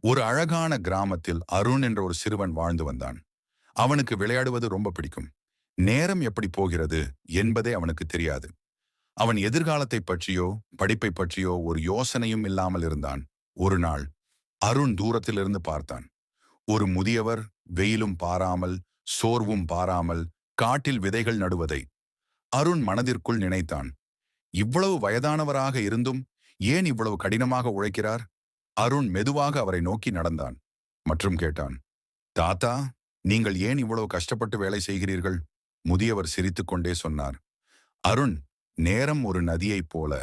ஒரு அழகான கிராமத்தில் அருண் என்ற ஒரு சிறுவன் வாழ்ந்து வந்தான். அவனுக்கு விளையாடுவது ரொம்ப பிடிக்கும். நேரம் எப்படி போகிறது என்பதே அவனுக்கு தெரியாது. அவன் எதிர்காலத்தை பற்றியோ படிப்பை பற்றியோ ஒரு யோசனையும் இல்லாமல் இருந்தான். ஒரு நாள் அருண் தூரத்திலிருந்து பார்த்தான். ஒரு முதியவர் வெயிலும் பாராமல் சோர்வும் பாராமல் காட்டில் விதைகள் நடுவதை அருண் மனதிற்குள் நினைத்தான். இவ்வளவு வயதானவராக இருந்தும் ஏன் இவ்வளவு கடினமாக உழைக்கிறார்? அருண் மெதுவாக அவரை நோக்கி நடந்தான் மற்றும் கேட்டான், தாத்தா, நீங்கள் ஏன் இவ்வளவு கஷ்டப்பட்டு வேலை செய்கிறீர்கள்? முதியவர் சிரித்துக்கொண்டே சொன்னார், அருண், நேரம் ஒரு நதியைப் போல.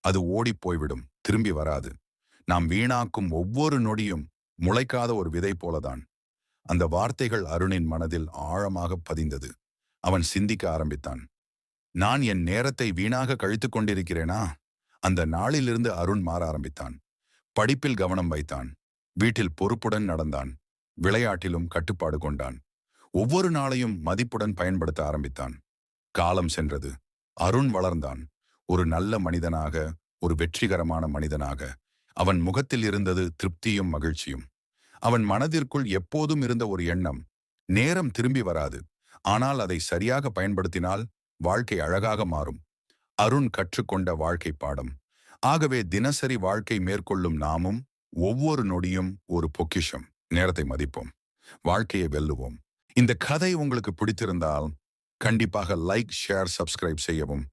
அது ஓடிப் போய்விடும், திரும்பி வராது. நாம் வீணாக்கும் ஒவ்வொரு நொடியும் முளைக்காத ஒரு விதை போலதான். அந்த வார்த்தைகள் அருணின் மனதில் ஆழமாக பதிந்தது. அவன் சிந்திக்க ஆரம்பித்தான். நான் என் நேரத்தை வீணாக கழித்துக் கொண்டிருக்கிறேனா? அந்த நாளிலிருந்து அருண் மாற ஆரம்பித்தான். படிப்பில் கவனம் வைத்தான். வீட்டில் பொறுப்புடன் நடந்தான். விளையாட்டிலும் கட்டுப்பாடு கொண்டான். ஒவ்வொரு நாளையும் மதிப்புடன் பயன்படுத்த ஆரம்பித்தான். காலம் சென்றது. அருண் வளர்ந்தான். ஒரு நல்ல மனிதனாக, ஒரு வெற்றிகரமான மனிதனாக. அவன் முகத்தில் இருந்தது திருப்தியும் மகிழ்ச்சியும். அவன் மனதிற்குள் எப்போதும் இருந்த ஒரு எண்ணம், நேரம் திரும்பி வராது, ஆனால் அதை சரியாக பயன்படுத்தினால் வாழ்க்கை அழகாக மாறும். அருண் கற்றுக்கொண்ட வாழ்க்கை பாடம். ஆகவே தினசரி வாழ்க்கை மேற்கொள்ளும் நாமும் ஒவ்வொரு நொடியும் ஒரு பொக்கிஷம். நேரத்தை மதிப்போம், வாழ்க்கையை வெல்லுவோம். இந்த கதை உங்களுக்கு பிடித்திருந்தால் கண்டிப்பாக லைக், ஷேர், சப்ஸ்கிரைப் செய்யவும்.